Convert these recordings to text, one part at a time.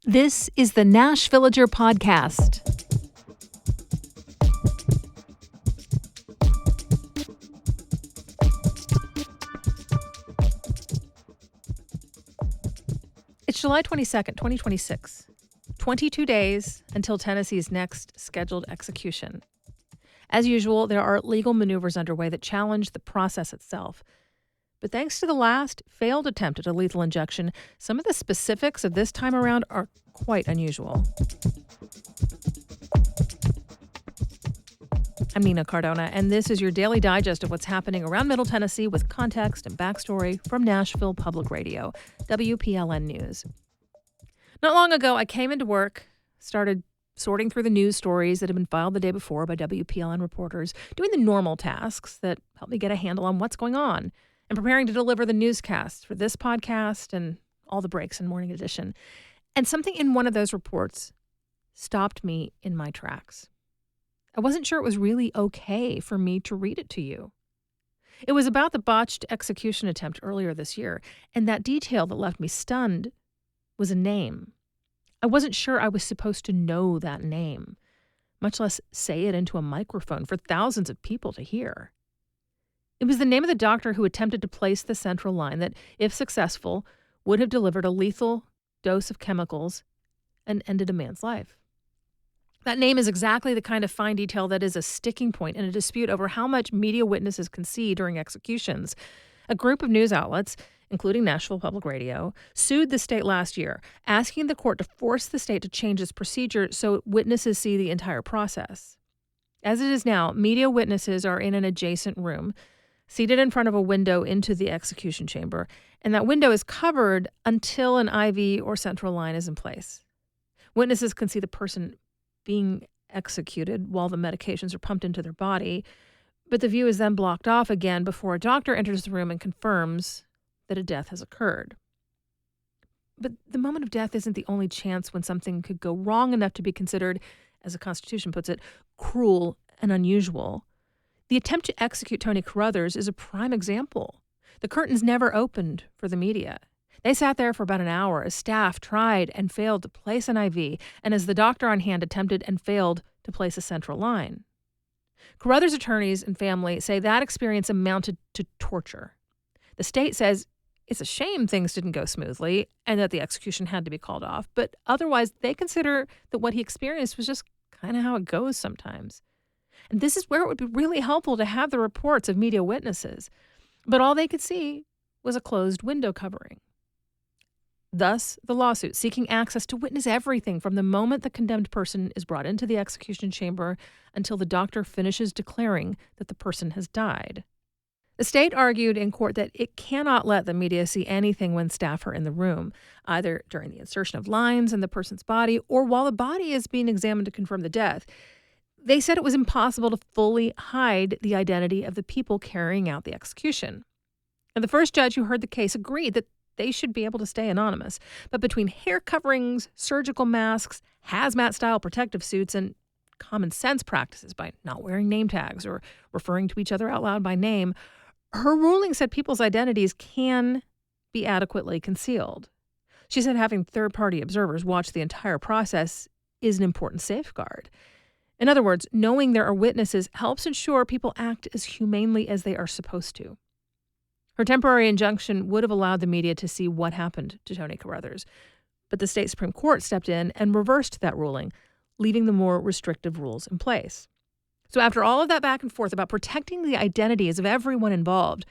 This is the Nashvillager podcast. It's July 22nd, 2026. 22 days until Tennessee's next scheduled execution. As usual, there are legal maneuvers underway that challenge the process itself. But thanks to the last failed attempt at a lethal injection, some of the specifics of this time around are quite unusual. I'm Nina Cardona, and this is your daily digest of what's happening around Middle Tennessee with context and backstory from Nashville Public Radio, WPLN News. Not long ago, I came into work, started sorting through the news stories that had been filed the day before by WPLN reporters, doing the normal tasks that help me get a handle on what's going on, and preparing to deliver the newscasts for this podcast and all the breaks in Morning Edition. And something in one of those reports stopped me in my tracks. I wasn't sure it was really okay for me to read it to you. It was about the botched execution attempt earlier this year, and that detail that left me stunned was a name. I wasn't sure I was supposed to know that name, much less say it into a microphone for thousands of people to hear. It was the name of the doctor who attempted to place the central line that, if successful, would have delivered a lethal dose of chemicals and ended a man's life. That name is exactly the kind of fine detail that is a sticking point in a dispute over how much media witnesses can see during executions. A group of news outlets, including Nashville Public Radio, sued the state last year, asking the court to force the state to change its procedure so witnesses see the entire process. As it is now, media witnesses are in an adjacent room, seated in front of a window into the execution chamber, and that window is covered until an IV or central line is in place. Witnesses can see the person being executed while the medications are pumped into their body, but the view is then blocked off again before a doctor enters the room and confirms that a death has occurred. But the moment of death isn't the only chance when something could go wrong enough to be considered, as the Constitution puts it, cruel and unusual. The attempt to execute Tony Carruthers is a prime example. The curtains never opened for the media. They sat there for about an hour as staff tried and failed to place an IV, and as the doctor on hand attempted and failed to place a central line. Carruthers' attorneys and family say that experience amounted to torture. The state says it's a shame things didn't go smoothly and that the execution had to be called off, but otherwise they consider that what he experienced was just kind of how it goes sometimes. And this is where it would be really helpful to have the reports of media witnesses. But all they could see was a closed window covering. Thus, the lawsuit seeking access to witness everything from the moment the condemned person is brought into the execution chamber until the doctor finishes declaring that the person has died. The state argued in court that it cannot let the media see anything when staff are in the room, either during the insertion of lines in the person's body or while the body is being examined to confirm the death. They said it was impossible to fully hide the identity of the people carrying out the execution. And the first judge who heard the case agreed that they should be able to stay anonymous. But between hair coverings, surgical masks, hazmat-style protective suits, and common sense practices by not wearing name tags or referring to each other out loud by name, her ruling said people's identities can be adequately concealed. She said having third-party observers watch the entire process is an important safeguard. In other words, knowing there are witnesses helps ensure people act as humanely as they are supposed to. Her temporary injunction would have allowed the media to see what happened to Tony Carruthers, but the state Supreme Court stepped in and reversed that ruling, leaving the more restrictive rules in place. So after all of that back and forth about protecting the identities of everyone involved,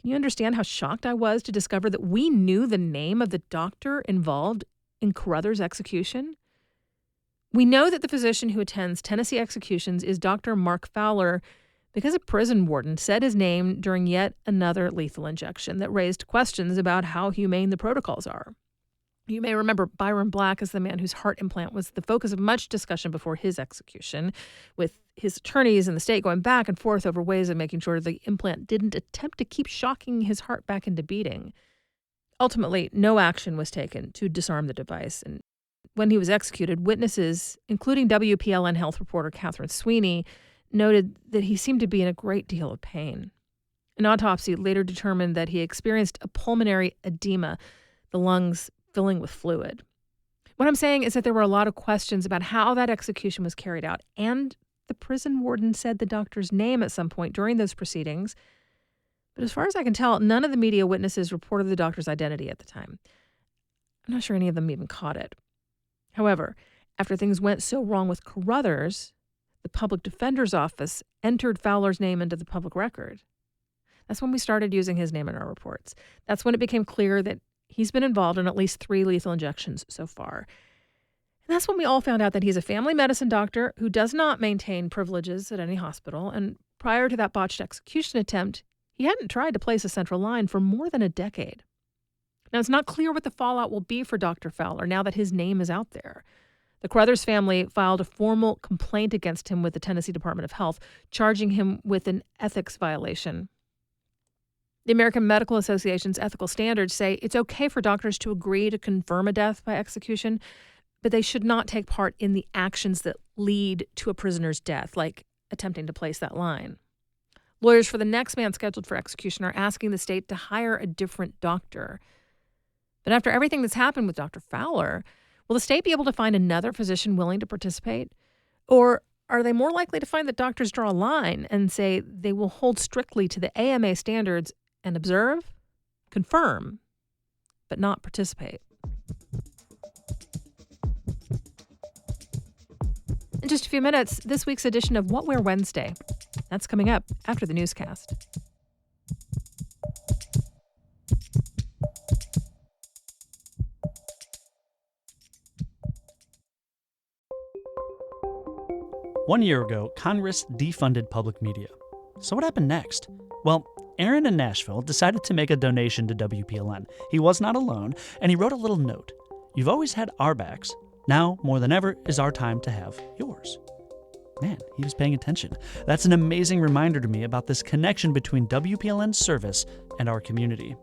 can you understand how shocked I was to discover that we knew the name of the doctor involved in Carruthers' execution? We know that the physician who attends Tennessee executions is Dr. Mark Fowler because a prison warden said his name during yet another lethal injection that raised questions about how humane the protocols are. You may remember Byron Black as the man whose heart implant was the focus of much discussion before his execution, with his attorneys and the state going back and forth over ways of making sure the implant didn't attempt to keep shocking his heart back into beating. Ultimately, no action was taken to disarm the device, and when he was executed, witnesses, including WPLN health reporter Catherine Sweeney, noted that he seemed to be in a great deal of pain. An autopsy later determined that he experienced a pulmonary edema, the lungs filling with fluid. What I'm saying is that there were a lot of questions about how that execution was carried out, and the prison warden said the doctor's name at some point during those proceedings. But as far as I can tell, none of the media witnesses reported the doctor's identity at the time. I'm not sure any of them even caught it. However, after things went so wrong with Carruthers, the public defender's office entered Fowler's name into the public record. That's when we started using his name in our reports. That's when it became clear that he's been involved in at least 3 lethal injections so far. And that's when we all found out that he's a family medicine doctor who does not maintain privileges at any hospital. And prior to that botched execution attempt, he hadn't tried to place a central line for more than a decade. Now, it's not clear what the fallout will be for Dr. Fowler now that his name is out there. The Carruthers family filed a formal complaint against him with the Tennessee Department of Health, charging him with an ethics violation. The American Medical Association's ethical standards say it's okay for doctors to agree to confirm a death by execution, but they should not take part in the actions that lead to a prisoner's death, like attempting to place that line. Lawyers for the next man scheduled for execution are asking the state to hire a different doctor. But after everything that's happened with Dr. Fowler, will the state be able to find another physician willing to participate? Or are they more likely to find that doctors draw a line and say they will hold strictly to the AMA standards and observe, confirm, but not participate? In just a few minutes, this week's edition of What Wear Wednesday. That's coming up after the newscast. One year ago, Congress defunded public media. So what happened next? Well, Aaron in Nashville decided to make a donation to WPLN. He was not alone, and he wrote a little note. You've always had our backs. Now, more than ever, is our time to have yours. Man, he was paying attention. That's an amazing reminder to me about this connection between WPLN's service and our community.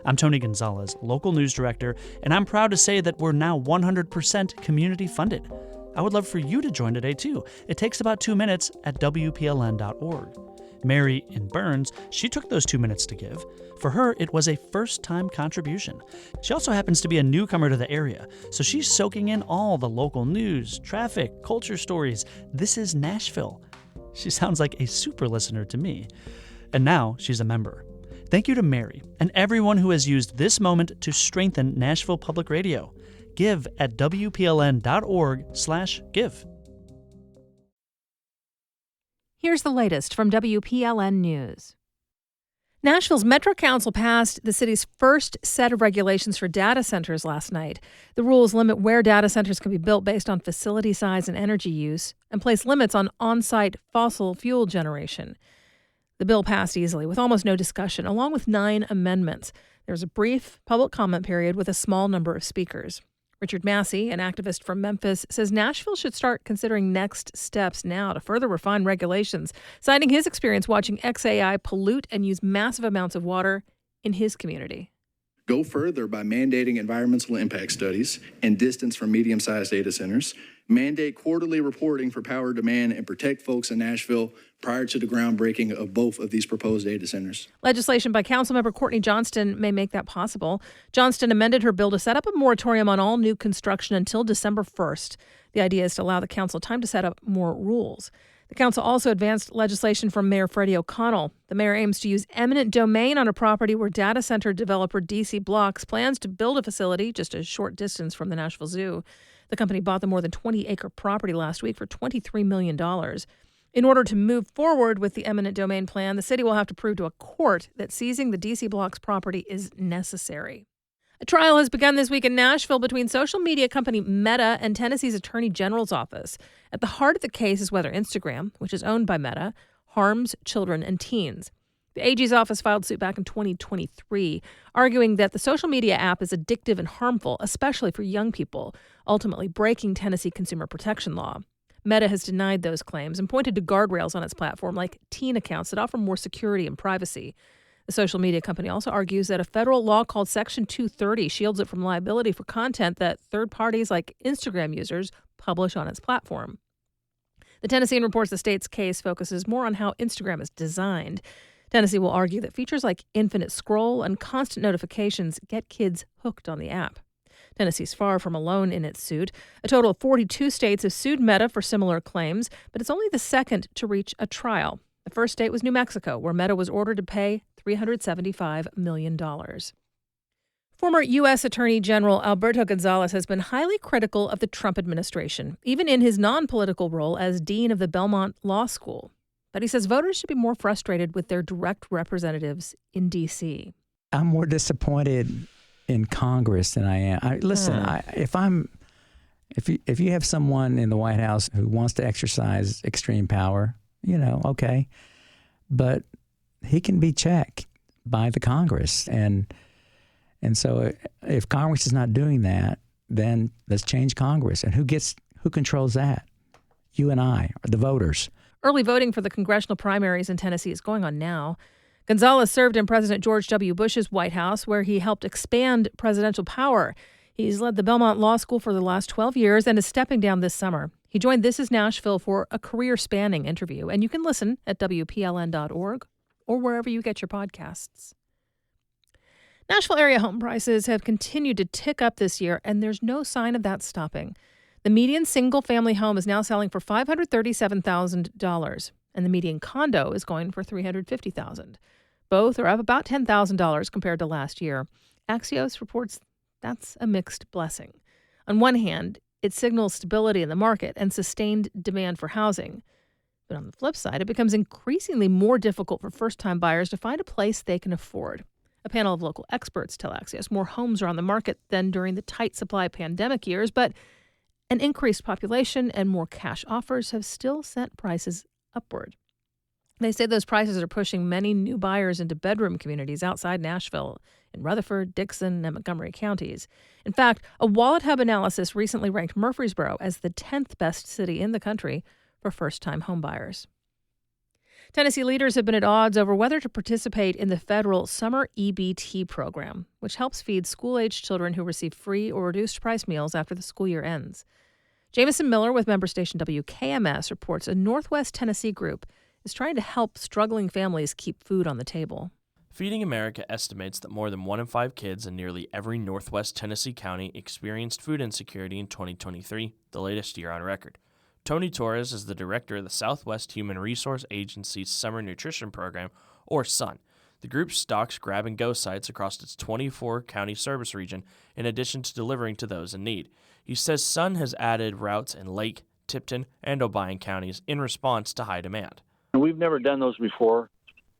I'm Tony Gonzalez, local news director, and I'm proud to say that we're now 100% community funded. I would love for you to join today, too. It takes about 2 minutes at WPLN.org. Mary in Burns, she took those 2 minutes to give. For her, it was a first-time contribution. She also happens to be a newcomer to the area, so she's soaking in all the local news, traffic, culture stories. This is Nashville. She sounds like a super listener to me. And now she's a member. Thank you to Mary and everyone who has used this moment to strengthen Nashville Public Radio. Give at WPLN.org/give. Here's the latest from WPLN News. Nashville's Metro Council passed the city's first set of regulations for data centers last night. The rules limit where data centers can be built based on facility size and energy use, and place limits on on-site fossil fuel generation. The bill passed easily with almost no discussion, along with 9 amendments. There was a brief public comment period with a small number of speakers. Richard Massey, an activist from Memphis, says Nashville should start considering next steps now to further refine regulations, citing his experience watching XAI pollute and use massive amounts of water in his community. Go further by mandating environmental impact studies and distance from medium-sized data centers. Mandate quarterly reporting for power demand and protect folks in Nashville prior to the groundbreaking of both of these proposed data centers. Legislation by Councilmember Courtney Johnston may make that possible. Johnston amended her bill to set up a moratorium on all new construction until December 1st. The idea is to allow the council time to set up more rules. The council also advanced legislation from Mayor Freddie O'Connell. The mayor aims to use eminent domain on a property where data center developer DC Blocks plans to build a facility just a short distance from the Nashville Zoo. The company bought the more than 20-acre property last week for $23 million. In order to move forward with the eminent domain plan, the city will have to prove to a court that seizing the DC Blocks property is necessary. A trial has begun this week in Nashville between social media company Meta and Tennessee's Attorney General's office. At the heart of the case is whether Instagram, which is owned by Meta, harms children and teens. The AG's office filed suit back in 2023, arguing that the social media app is addictive and harmful, especially for young people, ultimately breaking Tennessee consumer protection law. Meta has denied those claims and pointed to guardrails on its platform like teen accounts that offer more security and privacy. The social media company also argues that a federal law called Section 230 shields it from liability for content that third parties like Instagram users publish on its platform. The Tennessean reports the state's case focuses more on how Instagram is designed. Tennessee will argue that features like infinite scroll and constant notifications get kids hooked on the app. Tennessee's far from alone in its suit. A total of 42 states have sued Meta for similar claims, but it's only the second to reach a trial. The first state was New Mexico, where Meta was ordered to pay $375 million. Former U.S. Attorney General Alberto Gonzalez has been highly critical of the Trump administration, even in his non-political role as dean of the Belmont Law School. But he says voters should be more frustrated with their direct representatives in D.C. I'm more disappointed in Congress than I am. If you have someone in the White House who wants to exercise extreme power, okay, but he can be checked by the Congress, and so if Congress is not doing that, then let's change Congress. And who controls that? You and I, the voters. Early voting for the congressional primaries in Tennessee is going on now. Gonzalez served in President George W. Bush's White House, where he helped expand presidential power. He's led the Belmont Law School for the last 12 years and is stepping down this summer. He joined This Is Nashville for a career-spanning interview, and you can listen at WPLN.org or wherever you get your podcasts. Nashville area home prices have continued to tick up this year, and there's no sign of that stopping. The median single-family home is now selling for $537,000, and the median condo is going for $350,000. Both are up about $10,000 compared to last year. Axios reports that's a mixed blessing. On one hand, it signals stability in the market and sustained demand for housing. But on the flip side, it becomes increasingly more difficult for first-time buyers to find a place they can afford. A panel of local experts tell Axios more homes are on the market than during the tight supply pandemic years, but an increased population and more cash offers have still sent prices upward. They say those prices are pushing many new buyers into bedroom communities outside Nashville, in Rutherford, Dixon, and Montgomery counties. In fact, a Wallet Hub analysis recently ranked Murfreesboro as the 10th best city in the country for first-time homebuyers. Tennessee leaders have been at odds over whether to participate in the federal Summer EBT program, which helps feed school-aged children who receive free or reduced-price meals after the school year ends. Jamison Miller with member station WKMS reports a Northwest Tennessee group is trying to help struggling families keep food on the table. Feeding America estimates that more than 1 in 5 kids in nearly every Northwest Tennessee county experienced food insecurity in 2023, the latest year on record. Tony Torres is the director of the Southwest Human Resource Agency's Summer Nutrition Program, or SUN. The group stocks grab-and-go sites across its 24-county service region, in addition to delivering to those in need. He says SUN has added routes in Lake, Tipton, and Obion counties in response to high demand. We've never done those before,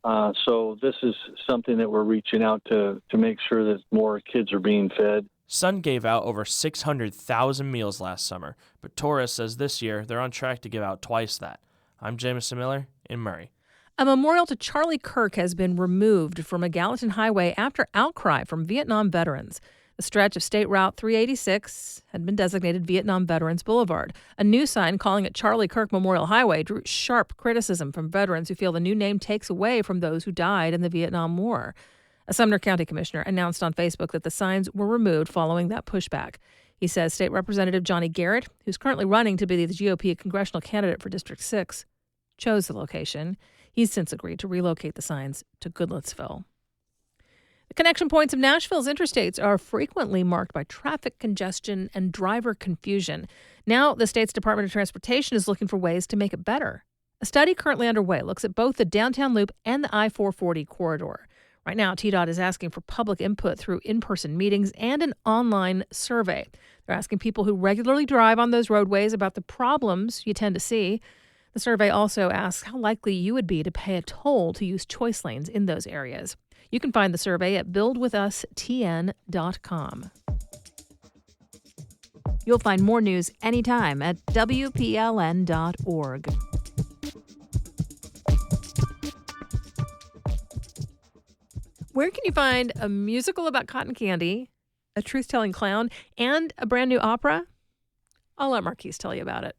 so this is something that we're reaching out to make sure that more kids are being fed. SUN gave out over 600,000 meals last summer, but Torres says this year they're on track to give out twice that. I'm Jamison Miller in Murray. A memorial to Charlie Kirk has been removed from a Gallatin highway after outcry from Vietnam veterans. The stretch of State Route 386 had been designated Vietnam Veterans Boulevard. A new sign calling it Charlie Kirk Memorial Highway drew sharp criticism from veterans who feel the new name takes away from those who died in the Vietnam War. A Sumner County commissioner announced on Facebook that the signs were removed following that pushback. He says State Representative Johnny Garrett, who's currently running to be the GOP congressional candidate for District 6, chose the location. He's since agreed to relocate the signs to Goodlettsville. The connection points of Nashville's interstates are frequently marked by traffic congestion and driver confusion. Now, the state's Department of Transportation is looking for ways to make it better. A study currently underway looks at both the downtown loop and the I-440 corridor. Right now, TDOT is asking for public input through in-person meetings and an online survey. They're asking people who regularly drive on those roadways about the problems you tend to see. The survey also asks how likely you would be to pay a toll to use choice lanes in those areas. You can find the survey at buildwithustn.com. You'll find more news anytime at WPLN.org. Where can you find a musical about cotton candy, a truth-telling clown, and a brand new opera? I'll let Marquise tell you about it.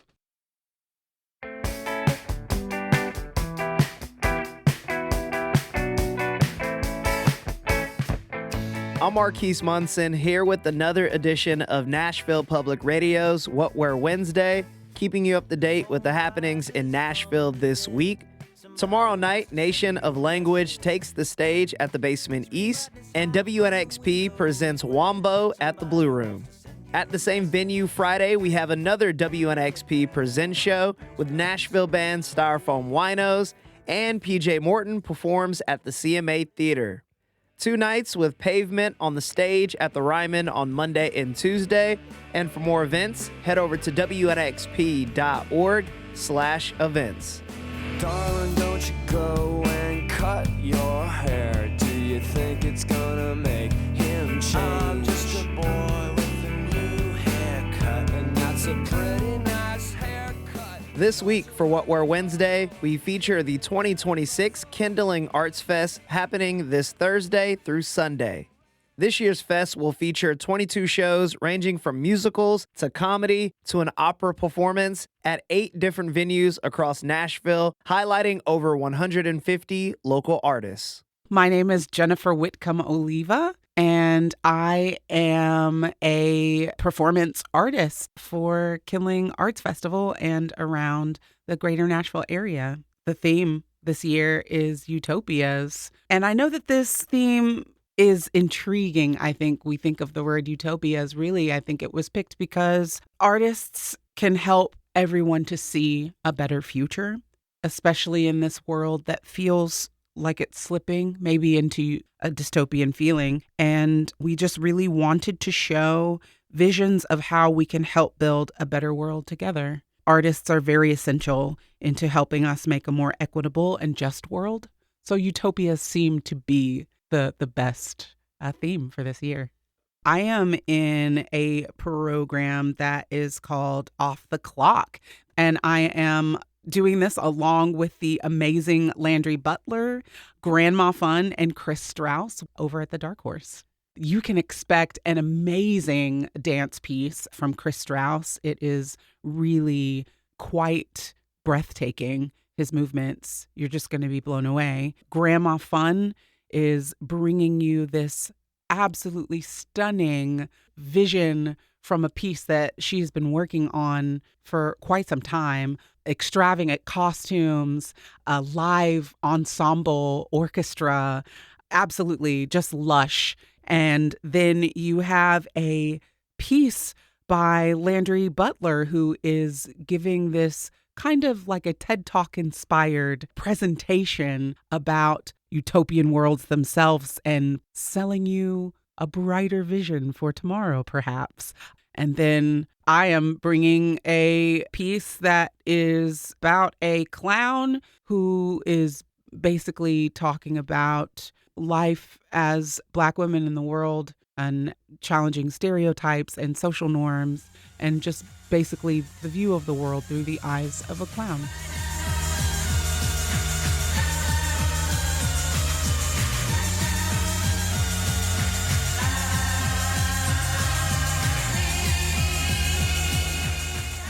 I'm Marquise Munson here with another edition of Nashville Public Radio's What Where Wednesday, keeping you up to date with the happenings in Nashville this week. Tomorrow night, Nation of Language takes the stage at the Basement East, and WNXP presents Wombo at the Blue Room. At the same venue Friday, we have another WNXP Present show with Nashville band Styrofoam Winos, and PJ Morton performs at the CMA Theater. 2 nights with Pavement on the stage at the Ryman on Monday and Tuesday. And for more events, head over to WNXP.org/events. Darling, don't you go and cut your hair. Do you think it's gonna make him change? I'm just a boy with a new haircut, and that's a pretty nice haircut. This week for What Wear Wednesday, we feature the 2026 Kindling Arts Fest happening this Thursday through Sunday. This year's fest will feature 22 shows ranging from musicals to comedy to an opera performance at 8 different venues across Nashville, highlighting over 150 local artists. My name is Jennifer Whitcomb Oliva, and I am a performance artist for Kindling Arts Festival and around the greater Nashville area. The theme this year is utopias, and I know that this theme is intriguing. I think we think of the word utopias. Really, I think it was picked because artists can help everyone to see a better future, especially in this world that feels like it's slipping maybe into a dystopian feeling. And we just really wanted to show visions of how we can help build a better world together. Artists are very essential into helping us make a more equitable and just world. So utopias seem to be the best theme for this year. I am in a program that is called Off the Clock, and I am doing this along with the amazing Landry Butler, Grandma Fun, and Chris Strauss over at the Dark Horse. You can expect an amazing dance piece from Chris Strauss. It is really quite breathtaking. His movements, you're just going to be blown away. Grandma Fun is bringing you this absolutely stunning vision from a piece that she's been working on for quite some time. Extravagant costumes, a live ensemble orchestra, absolutely just lush. And then you have a piece by Landry Butler, who is giving this kind of like a TED Talk inspired presentation about utopian worlds themselves and selling you a brighter vision for tomorrow, perhaps. And then I am bringing a piece that is about a clown who is basically talking about life as Black women in the world and challenging stereotypes and social norms and just basically the view of the world through the eyes of a clown.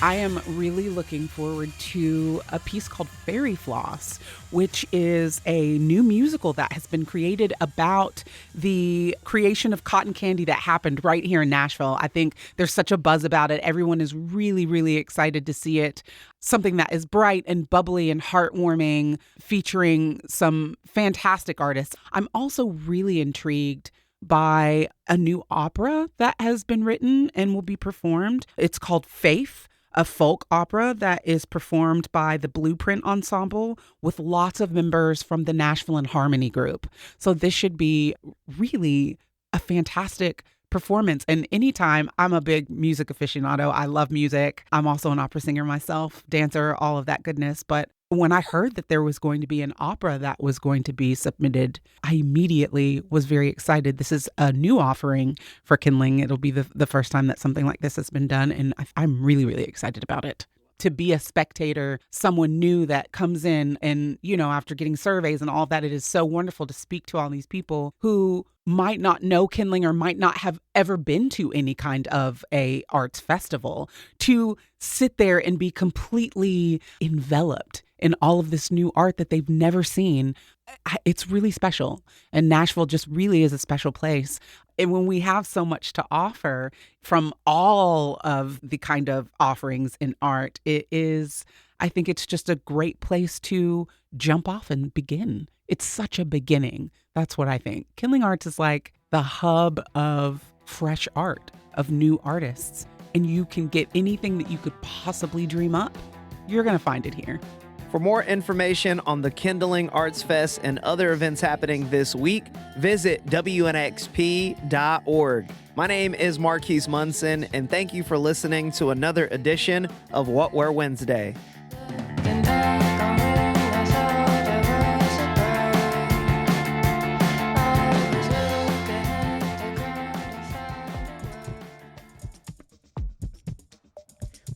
I am really looking forward to a piece called Fairy Floss, which is a new musical that has been created about the creation of cotton candy that happened right here in Nashville. I think there's such a buzz about it. Everyone is really, really excited to see it. Something that is bright and bubbly and heartwarming, featuring some fantastic artists. I'm also really intrigued by a new opera that has been written and will be performed. It's called Faith, a folk opera that is performed by the Blueprint Ensemble with lots of members from the Nashville and Harmony group. So this should be really a fantastic performance. And anytime, I'm a big music aficionado. I love music. I'm also an opera singer myself, dancer, all of that goodness. But when I heard that there was going to be an opera that was going to be submitted, I immediately was very excited. This is a new offering for Kindling. It'll be the first time that something like this has been done, and I'm really, really excited about it. To be a spectator, someone new that comes in and, after getting surveys and all that, it is so wonderful to speak to all these people who might not know Kindling or might not have ever been to any kind of a arts festival, to sit there and be completely enveloped in all of this new art that they've never seen. It's really special. And Nashville just really is a special place. And when we have so much to offer from all of the kind of offerings in art, I think it's just a great place to jump off and begin. It's such a beginning. That's what I think. Kindling Arts is like the hub of fresh art of new artists, and you can get anything that you could possibly dream up. You're going to find it here. For more information on the Kindling Arts Fest and other events happening this week, visit WNXP.org. My name is Marquise Munson, and thank you for listening to another edition of What We're Wednesday.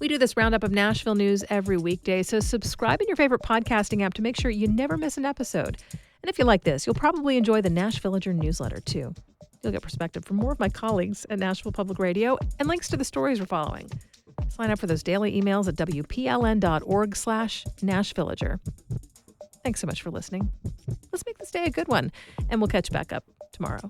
We do this roundup of Nashville news every weekday, so subscribe in your favorite podcasting app to make sure you never miss an episode. And if you like this, you'll probably enjoy the Nashvillager newsletter, too. You'll get perspective from more of my colleagues at Nashville Public Radio and links to the stories we're following. Sign up for those daily emails at WPLN.org/Nashvillager. Thanks so much for listening. Let's make this day a good one, and we'll catch back up tomorrow.